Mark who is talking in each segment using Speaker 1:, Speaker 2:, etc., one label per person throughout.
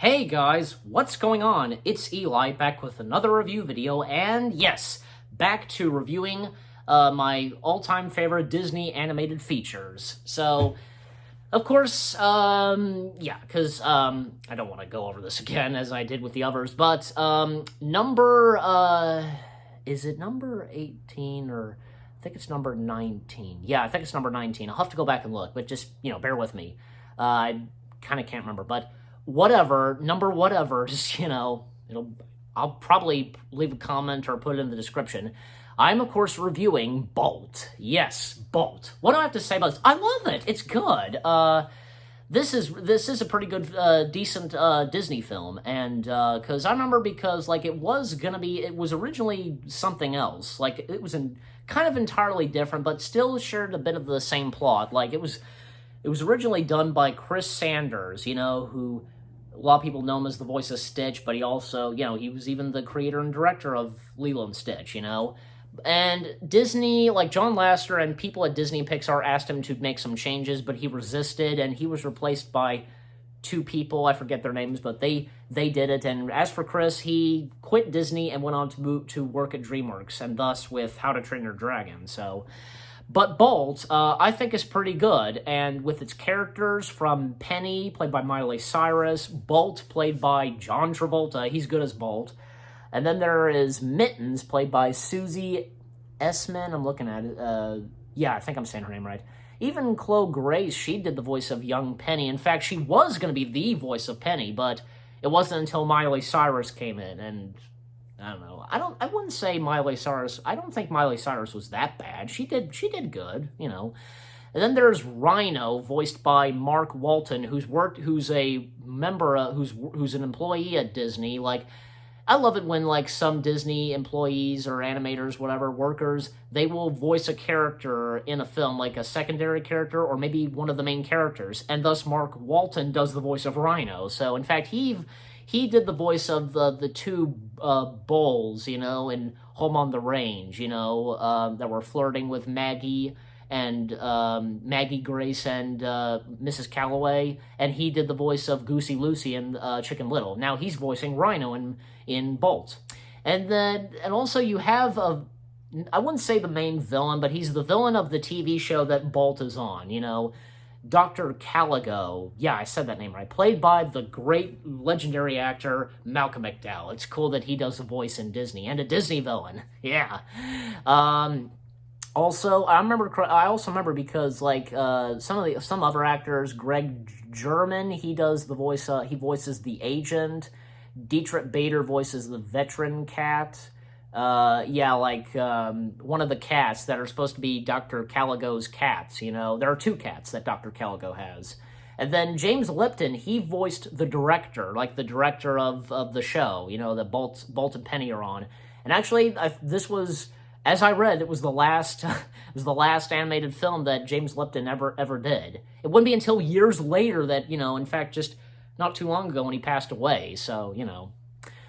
Speaker 1: Hey guys, what's going on? It's Eli back with another review video, and yes, back to reviewing my all-time favorite Disney animated features. So, of course, because I don't want to go over this again as I did with the others, but is it number 18 or I think it's number 19? Yeah, I think it's number 19. I'll have to go back and look, but just, bear with me. I kind of can't remember, but whatever, number whatever, just, I'll probably leave a comment or put it in the description. I'm, of course, reviewing Bolt. Yes, Bolt. What do I have to say about this? I love it. It's good. This is a pretty good, decent Disney film, and because I remember it was originally something else. Like, it was kind of entirely different, but still shared a bit of the same plot. Like, it was originally done by Chris Sanders, who a lot of people know him as the voice of Stitch, but he also, he was even the creator and director of Lilo and Stitch, And Disney, like John Lasseter and people at Disney and Pixar asked him to make some changes, but he resisted, and he was replaced by two people. I forget their names, but they did it. And as for Chris, he quit Disney and went on to work at DreamWorks, and thus with How to Train Your Dragon, so... But Bolt, I think, is pretty good, and with its characters from Penny, played by Miley Cyrus, Bolt, played by John Travolta, he's good as Bolt, and then there is Mittens, played by Susie Essman, I'm looking at it, yeah, I think I'm saying her name right. Even Chloe Grace, she did the voice of young Penny. In fact, she was going to be the voice of Penny, but it wasn't until Miley Cyrus came in, and... I don't know. I wouldn't say Miley Cyrus. I don't think Miley Cyrus was that bad. She did good, And then there's Rhino, voiced by Mark Walton, who's an employee at Disney. Like, I love it when some Disney employees or animators, whatever, workers, they will voice a character in a film, like a secondary character or maybe one of the main characters, and thus Mark Walton does the voice of Rhino. So in fact, he did the voice of the two bulls, in Home on the Range, that were flirting with Maggie and Maggie Grace and Mrs. Calloway, and he did the voice of Goosey Lucy in Chicken Little. Now he's voicing Rhino in Bolt. And also you have I wouldn't say the main villain, but he's the villain of the TV show that Bolt is on, Dr. Caligo, yeah, I said that name right, played by the great legendary actor Malcolm McDowell. It's cool that he does a voice in Disney, and a Disney villain, yeah. Also, I also remember because, some other actors, Greg German, he does the voice, he voices the agent, Dietrich Bader voices the veteran cat, one of the cats that are supposed to be Dr. Caligo's cats, There are two cats that Dr. Caligo has. And then James Lipton, he voiced the director, the director of the show, that Bolt and Penny are on. And actually, this was, as I read, it was the last animated film that James Lipton ever did. It wouldn't be until years later that, in fact, just not too long ago when he passed away, so,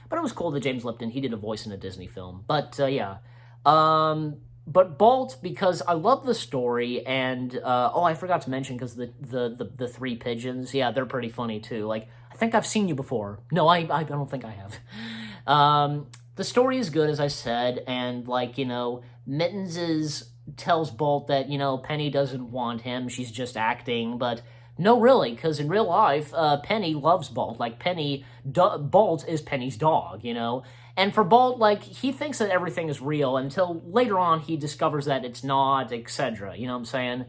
Speaker 1: But it was cool that James Lipton, he did a voice in a Disney film. But, yeah. But Bolt, because I love the story, and, I forgot to mention, because the three pigeons, yeah, they're pretty funny, too. I think I've seen you before. No, I don't think I have. The story is good, as I said, and, Mittens tells Bolt that, Penny doesn't want him, she's just acting, but... No, really, because in real life, Penny loves Bolt. Bolt is Penny's dog, And for Bolt, he thinks that everything is real until later on he discovers that it's not, etc., you know what I'm saying?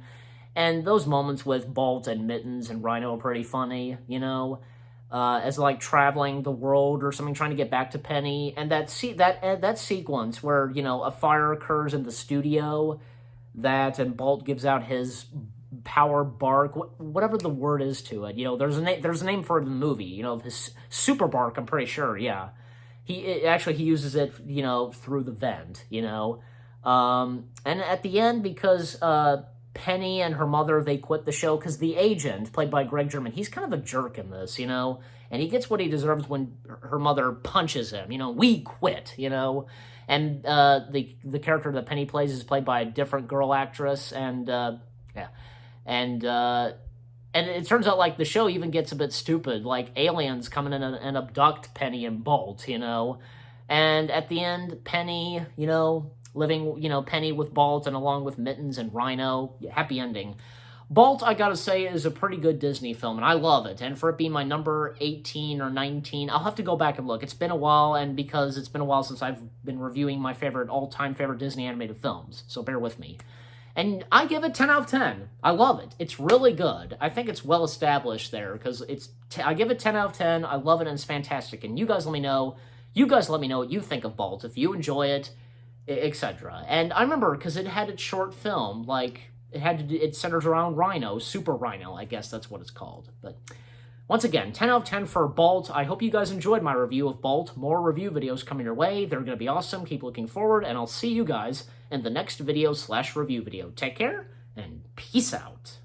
Speaker 1: And those moments with Bolt and Mittens and Rhino are pretty funny, as, traveling the world or something, trying to get back to Penny. And that sequence where, a fire occurs in the studio, and Bolt gives out his... power bark, whatever the word is to it, there's a name for it in the movie, his super bark, I'm pretty sure, yeah. He uses it, through the vent, and at the end, because Penny and her mother, they quit the show, because the agent, played by Greg German, he's kind of a jerk in this, and he gets what he deserves when her mother punches him, we quit, and the character that Penny plays is played by a different girl actress, and, yeah. And And it turns out, like, the show even gets a bit stupid. Like, aliens come in and abduct Penny and Bolt, you know? And at the end, Penny, you know, living, you know, Penny with Bolt and along with Mittens and Rhino. Happy ending. Bolt, I gotta say, is a pretty good Disney film, and I love it. And for it being my number 18 or 19, I'll have to go back and look. It's been a while, and because it's been a while since I've been reviewing my all-time favorite Disney animated films, so bear with me. And I give it 10 out of 10. I love it. It's really good. I think it's well established there, because I give it 10 out of 10. I love it, and it's fantastic. And you guys let me know. You guys let me know what you think of Bolt, if you enjoy it, etc. And I remember, because it had its short film, like, it centers around Rhino, Super Rhino, I guess that's what it's called. But once again, 10 out of 10 for Bolt. I hope you guys enjoyed my review of Bolt. More review videos coming your way. They're going to be awesome. Keep looking forward, and I'll see you guys in the next video/review video. Take care, and peace out.